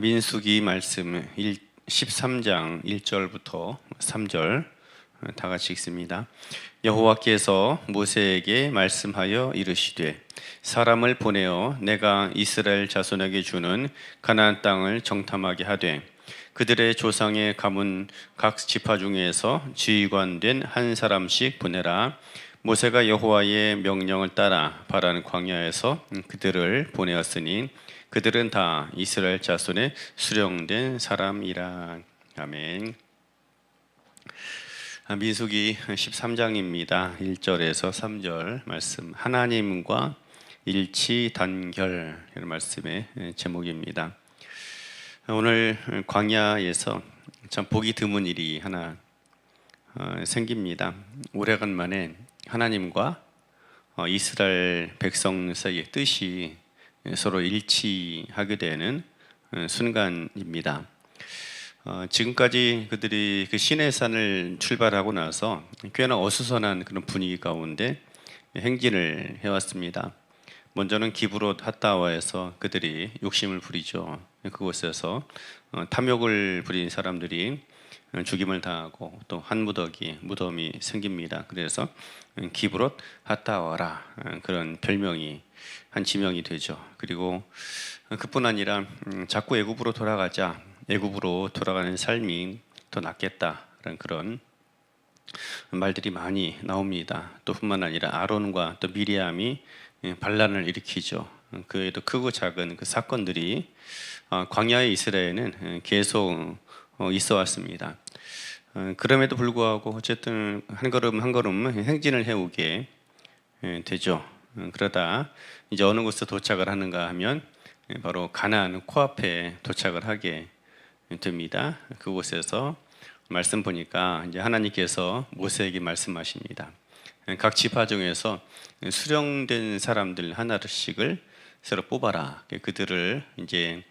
민수기 말씀 13장 1절부터 3절 다 같이 읽습니다. 여호와께서 모세에게 말씀하여 이르시되 사람을 보내어 내가 이스라엘 자손에게 주는 가나안 땅을 정탐하게 하되 그들의 조상의 가문 각 지파 중에서 지휘관된 한 사람씩 보내라. 모세가 여호와의 명령을 따라 바라는 광야에서 그들을 보내었으니 그들은 다 이스라엘 자손의 수령된 사람이라. 아멘. 민수기 13장입니다. 1절에서 3절 말씀, 하나님과 일치 단결, 이런 말씀의 제목입니다. 오늘 광야에서 참 보기 드문 일이 하나 생깁니다. 오래간만에 하나님과 이스라엘 백성 사이의 뜻이 서로 일치하게 되는 순간입니다. 지금까지 그들이 그 시내산을 출발하고 나서 꽤나 어수선한 그런 분위기 가운데 행진을 해왔습니다. 먼저는 기브롯 핫다와에서 그들이 욕심을 부리죠. 그곳에서 탐욕을 부린 사람들이 죽임을 당하고 또 한 무덤이 생깁니다. 그래서 기브롯 핫다와라, 그런 별명이 한 지명이 되죠. 그리고 그뿐 아니라 자꾸 애굽으로 돌아가는 삶이 더 낫겠다라는 그런 말들이 많이 나옵니다. 또 뿐만 아니라 아론과 또 미리암이 반란을 일으키죠. 그 외에도 크고 작은 그 사건들이 광야의 이스라엘은 계속 있어 왔습니다. 그럼에도 불구하고 어쨌든 한 걸음 한 걸음 행진을 해오게 되죠. 그러다 이제 어느 곳에 도착을 하는가 하면 바로 가나안 코앞에 도착을 하게 됩니다. 그곳에서 말씀 보니까 이제 하나님께서 모세에게 말씀하십니다. 각 지파 중에서 수령된 사람들 하나씩을 새로 뽑아라. 그들을 이제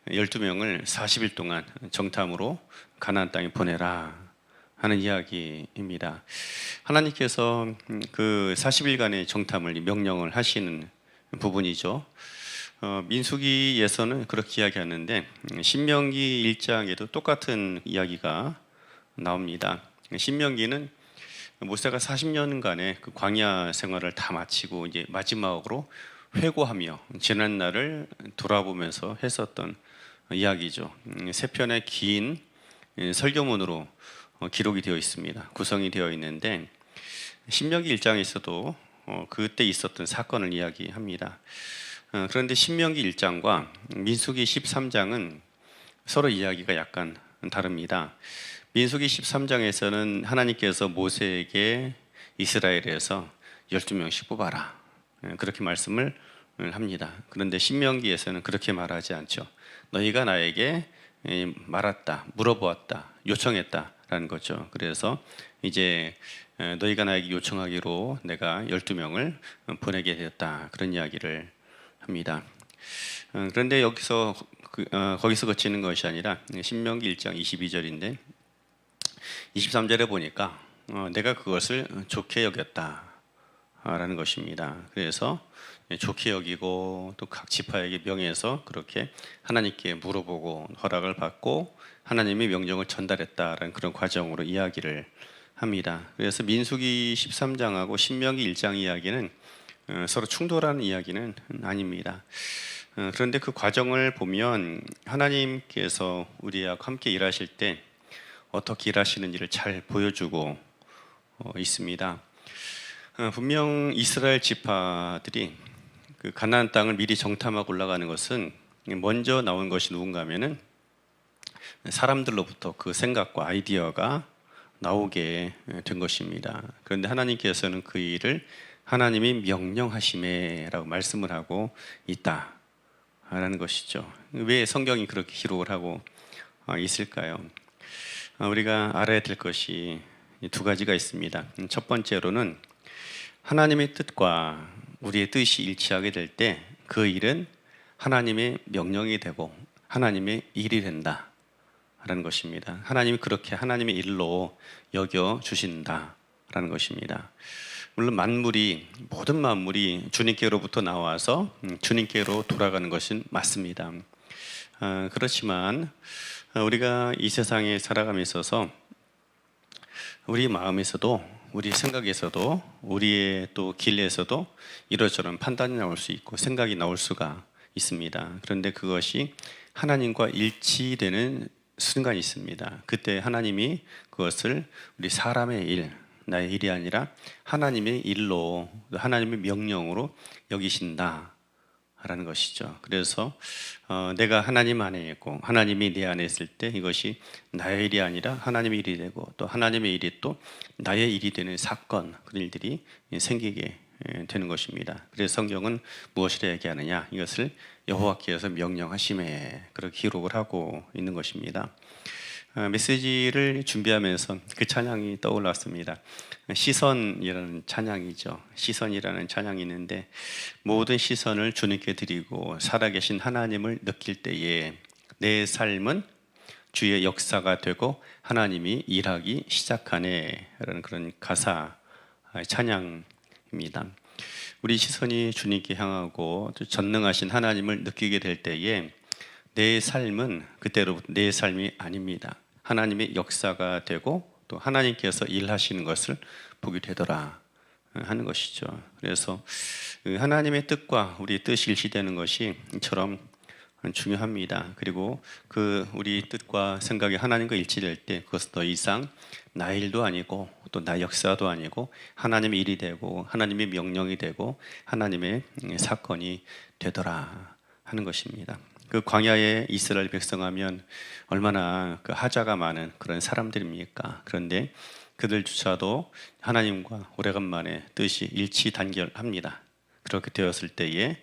12명을 40일 동안 정탐으로 가나안 땅에 보내라 하는 이야기입니다. 하나님께서 그 40일간의 정탐을 명령을 하시는 부분이죠. 민수기에서는 그렇게 이야기하는데 신명기 1장에도 똑같은 이야기가 나옵니다. 신명기는 모세가 40년간의 그 광야 생활을 다 마치고 이제 마지막으로 회고하며 지난 날을 돌아보면서 했었던 이야기죠. 세 편의 긴 설교문으로 기록이 되어 있습니다. 구성이 되어 있는데 신명기 1장에서도 그때 있었던 사건을 이야기합니다. 그런데 신명기 1장과 민수기 13장은 서로 이야기가 약간 다릅니다. 민수기 13장에서는 하나님께서 모세에게 이스라엘에서 12명씩 뽑아라, 그렇게 말씀을 합니다. 그런데 신명기에서는 그렇게 말하지 않죠. 너희가 나에게 말했다, 물어보았다, 요청했다라는 거죠. 그래서 이제 너희가 나에게 요청하기로 내가 12명을 보내게 되었다, 그런 이야기를 합니다. 그런데 여기서 거기서 그치는 것이 아니라 신명기 1장 22절인데 23절에 보니까 내가 그것을 좋게 여겼다라는 것입니다. 그래서 좋게 여기고 또 각 지파에게 명해서 그렇게 하나님께 물어보고 허락을 받고 하나님의 명령을 전달했다라는 그런 과정으로 이야기를 합니다. 그래서 민수기 13장하고 신명기 1장 이야기는 서로 충돌하는 이야기는 아닙니다. 그런데 그 과정을 보면 하나님께서 우리와 함께 일하실 때 어떻게 일하시는지를 잘 보여주고 있습니다. 분명 이스라엘 지파들이 그 가나안 땅을 미리 정탐하고 올라가는 것은 먼저 나온 것이 누군가 하면은 사람들로부터 그 생각과 아이디어가 나오게 된 것입니다. 그런데 하나님께서는 그 일을 하나님이 명령하심에라고 말씀을 하고 있다라는 것이죠. 왜 성경이 그렇게 기록을 하고 있을까요? 우리가 알아야 될 것이 두 가지가 있습니다. 첫 번째로는 하나님의 뜻과 우리의 뜻이 일치하게 될 때 그 일은 하나님의 명령이 되고 하나님의 일이 된다라는 것입니다. 하나님이 그렇게 하나님의 일로 여겨 주신다라는 것입니다. 물론 모든 만물이 주님께로부터 나와서 주님께로 돌아가는 것은 맞습니다. 그렇지만 우리가 이 세상에 살아감에 있어서 우리 마음에서도 우리 생각에서도 우리의 또 길에서도 이런저런 판단이 나올 수 있고 생각이 나올 수가 있습니다. 그런데 그것이 하나님과 일치되는 순간이 있습니다. 그때 하나님이 그것을 우리 사람의 일, 나의 일이 아니라 하나님의 일로, 하나님의 명령으로 여기신다 라는 것이죠. 그래서 내가 하나님 안에 있고 하나님이 내 안에 있을 때 이것이 나의 일이 아니라 하나님의 일이 되고, 또 하나님의 일이 또 나의 일이 되는 사건, 그런 일들이 생기게 되는 것입니다. 그래서 성경은 무엇이라 얘기하느냐, 이것을 여호와께서 명령하심에 그렇게 기록을 하고 있는 것입니다. 메시지를 준비하면서 그 찬양이 떠올랐습니다. 시선이라는 찬양이죠. 시선이라는 찬양이 있는데, 모든 시선을 주님께 드리고 살아계신 하나님을 느낄 때에 내 삶은 주의 역사가 되고 하나님이 일하기 시작하네 라는 그런 가사 찬양입니다. 우리 시선이 주님께 향하고 전능하신 하나님을 느끼게 될 때에 내 삶은 그때로부터 내 삶이 아닙니다. 하나님의 역사가 되고 또 하나님께서 일하시는 것을 보게 되더라 하는 것이죠. 그래서 하나님의 뜻과 우리 뜻이 일치되는 것이 이처럼 중요합니다. 그리고 그 우리 뜻과 생각이 하나님과 일치될 때 그것은 더 이상 나의 일도 아니고 또 나의 역사도 아니고 하나님의 일이 되고 하나님의 명령이 되고 하나님의 사건이 되더라 하는 것입니다. 그 광야의 이스라엘 백성하면 얼마나 그 하자가 많은 그런 사람들입니까? 그런데 그들조차도 하나님과 오래간만에 뜻이 일치 단결합니다. 그렇게 되었을 때에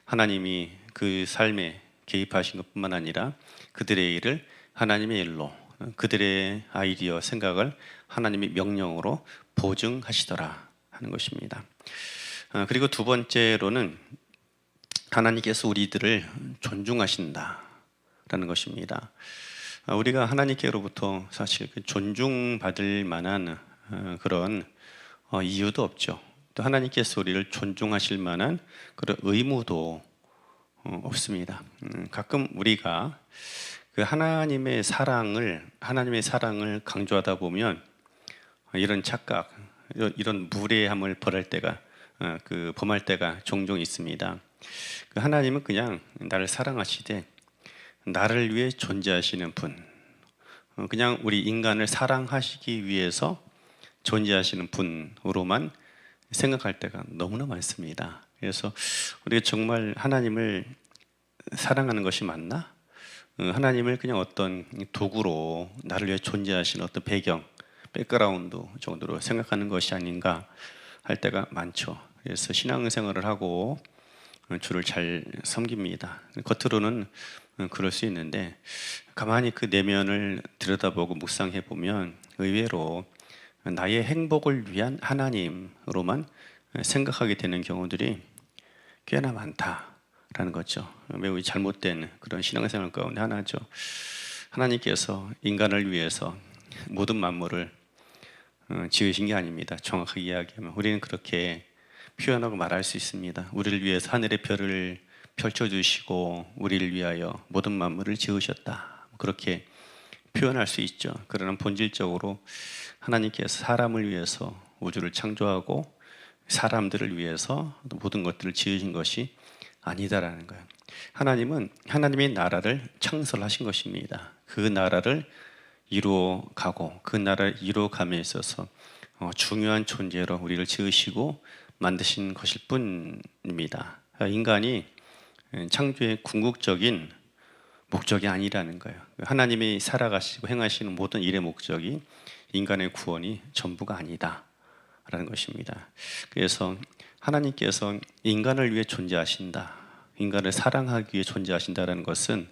하나님이 그 삶에 개입하신 것뿐만 아니라 그들의 일을 하나님의 일로, 그들의 아이디어, 생각을 하나님의 명령으로 보증하시더라 하는 것입니다. 그리고 두 번째로는 하나님께서 우리들을 존중하신다라는 것입니다. 우리가 하나님께로부터 사실 존중받을 만한 그런 이유도 없죠. 또 하나님께서 우리를 존중하실 만한 그런 의무도 없습니다. 가끔 우리가 그 하나님의 사랑을 강조하다 보면 이런 착각, 이런 무례함을 범할 때가 종종 있습니다. 하나님은 그냥 나를 사랑하시되 나를 위해 존재하시는 분, 그냥 우리 인간을 사랑하시기 위해서 존재하시는 분으로만 생각할 때가 너무나 많습니다. 그래서 우리가 정말 하나님을 사랑하는 것이 맞나? 하나님을 그냥 어떤 도구로 나를 위해 존재하시는 어떤 백그라운드 정도로 생각하는 것이 아닌가 할 때가 많죠. 그래서 신앙생활을 하고 주를 잘 섬깁니다. 겉으로는 그럴 수 있는데 가만히 그 내면을 들여다보고 묵상해 보면 의외로 나의 행복을 위한 하나님으로만 생각하게 되는 경우들이 꽤나 많다라는 거죠. 매우 잘못된 그런 신앙생활 가운데 하나죠. 하나님께서 인간을 위해서 모든 만물을 지으신 게 아닙니다. 정확하게 이야기하면 우리는 그렇게 표현하고 말할 수 있습니다. 우리를 위해서 하늘의 별을 펼쳐주시고 우리를 위하여 모든 만물을 지으셨다, 그렇게 표현할 수 있죠. 그러나 본질적으로 하나님께서 사람을 위해서 우주를 창조하고 사람들을 위해서 모든 것들을 지으신 것이 아니다라는 거예요. 하나님은 하나님의 나라를 창설하신 것입니다. 그 나라를 이루어가고 그 나라를 이루어감에 있어서 중요한 존재로 우리를 지으시고 만드신 것일 뿐입니다. 인간이 창조의 궁극적인 목적이 아니라는 거예요. 하나님이 살아가시고 행하시는 모든 일의 목적이 인간의 구원이 전부가 아니다라는 것입니다. 그래서 하나님께서 인간을 위해 존재하신다, 인간을 사랑하기 위해 존재하신다라는 것은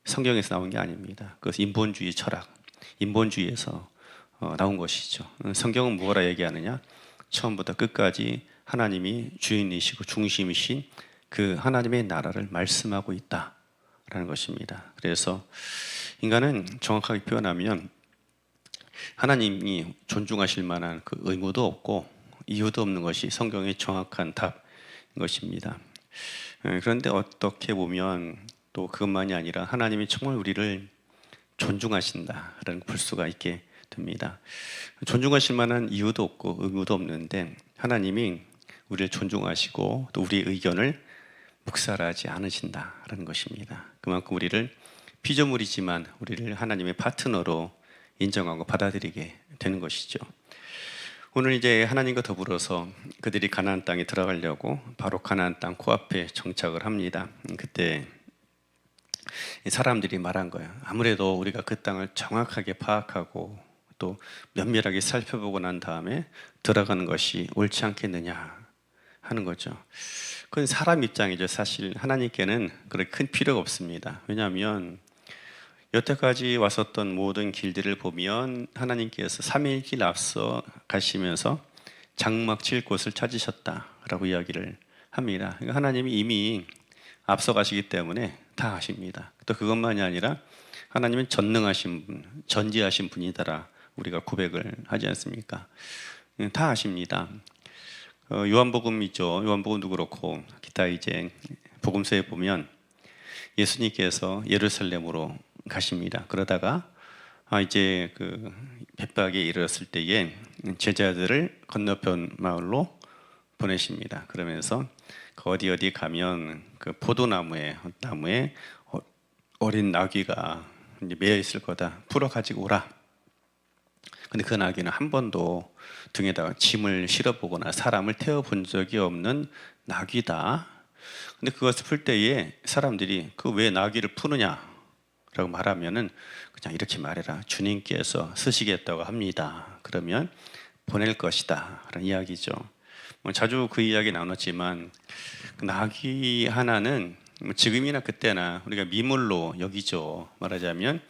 성경에서 나온 게 아닙니다. 그것은 인본주의 철학, 인본주의에서 나온 것이죠. 성경은 뭐라 얘기하느냐? 처음부터 끝까지 하나님이 주인이시고 중심이신 그 하나님의 나라를 말씀하고 있다라는 것입니다. 그래서 인간은 정확하게 표현하면 하나님이 존중하실 만한 그 의무도 없고 이유도 없는 것이 성경의 정확한 답인 것입니다. 그런데 어떻게 보면 또 그것만이 아니라 하나님이 정말 우리를 존중하신다라는 볼 수가 있게 됩니다. 존중하실 만한 이유도 없고 의무도 없는데 하나님이 우리를 존중하시고 또 우리의 의견을 묵살하지 않으신다라는 것입니다. 그만큼 우리를 피조물이지만 우리를 하나님의 파트너로 인정하고 받아들이게 되는 것이죠. 오늘 이제 하나님과 더불어서 그들이 가나안 땅에 들어가려고 바로 가나안 땅 코앞에 정착을 합니다. 그때 사람들이 말한 거예요. 아무래도 우리가 그 땅을 정확하게 파악하고 또 면밀하게 살펴보고 난 다음에 들어가는 것이 옳지 않겠느냐 하는 거죠. 그건 사람 입장이죠. 사실 하나님께는 그렇게 큰 필요가 없습니다. 왜냐하면 여태까지 왔었던 모든 길들을 보면 하나님께서 3일 길 앞서 가시면서 장막 칠 곳을 찾으셨다라고 이야기를 합니다. 그러니까 하나님이 이미 앞서 가시기 때문에 다 아십니다. 또 그것만이 아니라 하나님은 전능하신 분, 전지하신 분이다라 우리가 고백을 하지 않습니까? 다 아십니다. 요한복음이죠. 요한복음도 그렇고 기타 이제 복음서에 보면 예수님께서 예루살렘으로 가십니다. 그러다가 이제 그 벳박에 이르렀을 때에 제자들을 건너편 마을로 보내십니다. 그러면서 그 어디 가면 그 포도나무에 어린 나귀가 이제 매여 있을 거다. 풀어 가지고 오라. 근데 그 나귀는 한 번도 등에다가 짐을 실어보거나 사람을 태워본 적이 없는 나귀다. 근데 그것을 풀 때에 사람들이 그 왜 나귀를 푸느냐라고 말하면은 그냥 이렇게 말해라. 주님께서 쓰시겠다고 합니다. 그러면 보낼 것이다. 라는 이야기죠. 자주 그 이야기 나눴지만 나귀 하나는 지금이나 그때나 우리가 미물로 여기죠. 말하자면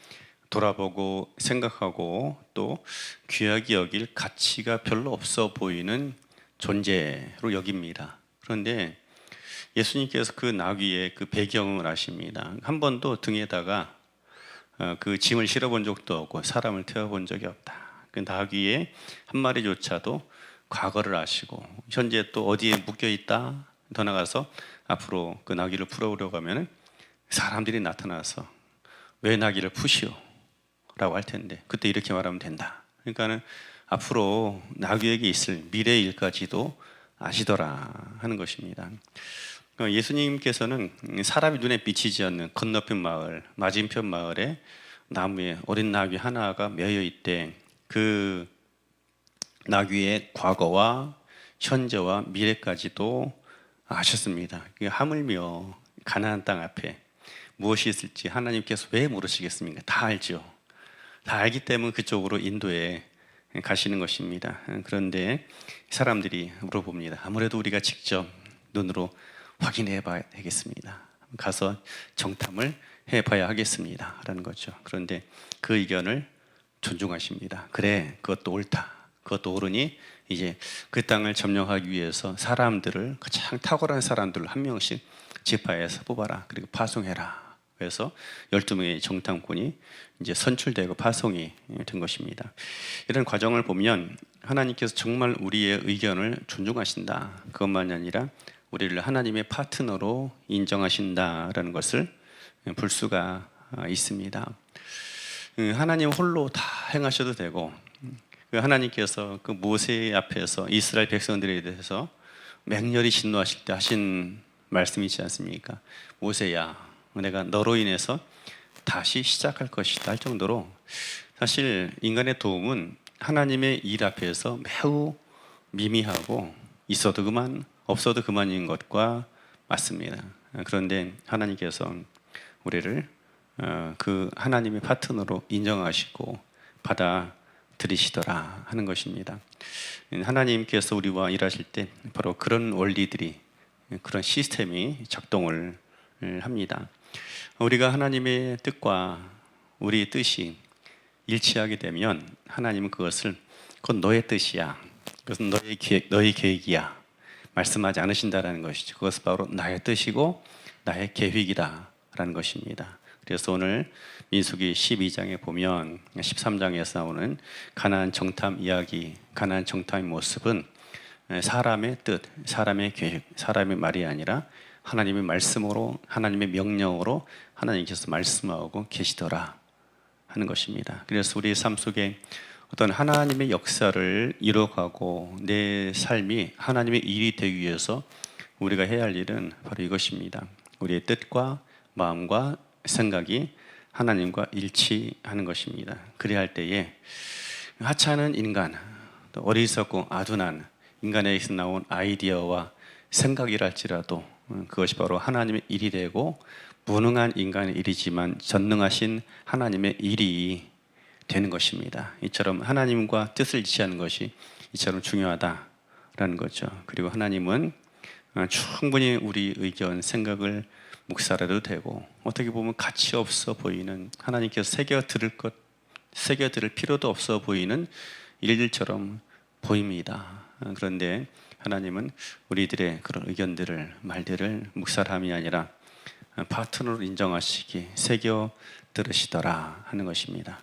돌아보고 생각하고 또 귀하게 여길 가치가 별로 없어 보이는 존재로 여깁니다. 그런데 예수님께서 그 나귀의 그 배경을 아십니다. 한 번도 등에다가 그 짐을 실어본 적도 없고 사람을 태워본 적이 없다. 그 나귀의 한 마리조차도 과거를 아시고 현재 또 어디에 묶여 있다. 더 나가서 앞으로 그 나귀를 풀어오려고 하면 사람들이 나타나서 왜 나귀를 푸시오? 라고 할 텐데 그때 이렇게 말하면 된다. 그러니까는 앞으로 나귀에게 있을 미래의 일까지도 아시더라 하는 것입니다. 예수님께서는 사람이 눈에 비치지 않는 건너편 마을, 맞은편 마을에 나무에 어린 나귀 하나가 매여 있대. 그 나귀의 과거와 현재와 미래까지도 아셨습니다. 하물며 가나안 땅 앞에 무엇이 있을지 하나님께서 왜 모르시겠습니까? 다 알죠. 다 알기 때문에 그쪽으로 인도에 가시는 것입니다. 그런데 사람들이 물어봅니다. 아무래도 우리가 직접 눈으로 확인해 봐야 되겠습니다. 가서 정탐을 해봐야 하겠습니다. 라는 거죠. 그런데 그 의견을 존중하십니다. 그래, 그것도 옳다. 그것도 옳으니 이제 그 땅을 점령하기 위해서 사람들을 가장 탁월한 사람들을 한 명씩 지파에서 뽑아라. 그리고 파송해라. 그래서 12명의 정탐꾼이 이제 선출되고 파송이 된 것입니다. 이런 과정을 보면 하나님께서 정말 우리의 의견을 존중하신다. 그것만이 아니라 우리를 하나님의 파트너로 인정하신다라는 것을 볼 수가 있습니다. 하나님 홀로 다 행하셔도 되고 하나님께서 그 모세 앞에서 이스라엘 백성들에 대해서 맹렬히 진노하실 때 하신 말씀이 있지 않습니까? 모세야, 내가 너로 인해서 다시 시작할 것이다 할 정도로 사실 인간의 도움은 하나님의 일 앞에서 매우 미미하고 있어도 그만 없어도 그만인 것과 맞습니다. 그런데 하나님께서 우리를 그 하나님의 파트너로 인정하시고 받아들이시더라 하는 것입니다. 하나님께서 우리와 일하실 때 바로 그런 원리들이 그런 시스템이 작동을 합니다. 우리가 하나님의 뜻과 우리의 뜻이 일치하게 되면 하나님은 그것을 그건 너의 뜻이야. 그것은 너의 계획이야. 말씀하지 않으신다라는 것이죠. 그것은 바로 나의 뜻이고 나의 계획이다라는 것입니다. 그래서 오늘 민수기 12장에 보면 13장에서 나오는 가나안 정탐 이야기, 가나안 정탐의 모습은 사람의 뜻, 사람의 계획, 사람의 말이 아니라 하나님의 말씀으로, 하나님의 명령으로 하나님께서 말씀하고 계시더라 하는 것입니다. 그래서 우리의 삶 속에 어떤 하나님의 역사를 이뤄가고 내 삶이 하나님의 일이 되기 위해서 우리가 해야 할 일은 바로 이것입니다. 우리의 뜻과 마음과 생각이 하나님과 일치하는 것입니다. 그래야 할 때에 하찮은 인간, 또 어리석고 아둔한 인간에게서 나온 아이디어와 생각이랄지라도 그것이 바로 하나님의 일이 되고 무능한 인간의 일이지만 전능하신 하나님의 일이 되는 것입니다. 이처럼 하나님과 뜻을 이치하는 것이 이처럼 중요하다라는 거죠. 그리고 하나님은 충분히 우리 의견, 생각을 묵살해도 되고 어떻게 보면 가치 없어 보이는 하나님께서 새겨 들을 필요도 없어 보이는 일들처럼 보입니다. 그런데 하나님은 우리들의 그런 의견들을, 말들을 묵살함이 아니라 파트너로 인정하시기, 새겨 들으시더라 하는 것입니다.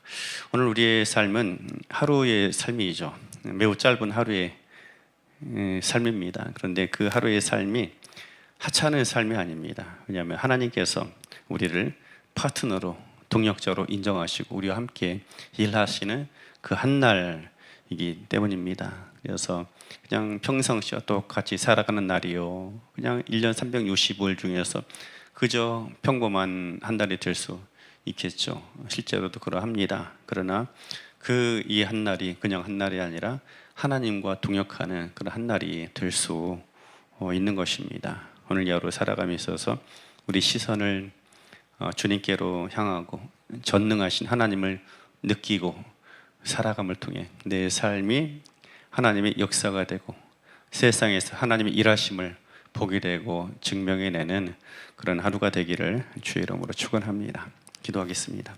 오늘 우리의 삶은 하루의 삶이죠. 매우 짧은 하루의 삶입니다. 그런데 그 하루의 삶이 하찮은 삶이 아닙니다. 왜냐하면 하나님께서 우리를 파트너로, 동역자로 인정하시고 우리와 함께 일하시는 그 한날이기 때문입니다. 그래서 그냥 평상시와 똑같이 살아가는 날이요, 그냥 1년 365일 중에서 그저 평범한 한 달이 될 수 있겠죠. 실제로도 그러합니다. 그러나 그 이 한 날이 그냥 한 날이 아니라 하나님과 동역하는 그런 한 날이 될 수 있는 것입니다. 오늘 하루 살아감에 있어서 우리 시선을 주님께로 향하고 전능하신 하나님을 느끼고 살아감을 통해 내 삶이 하나님의 역사가 되고 세상에서 하나님의 일하심을 보게 되고 증명해내는 그런 하루가 되기를 주의 이름으로 축원합니다. 기도하겠습니다.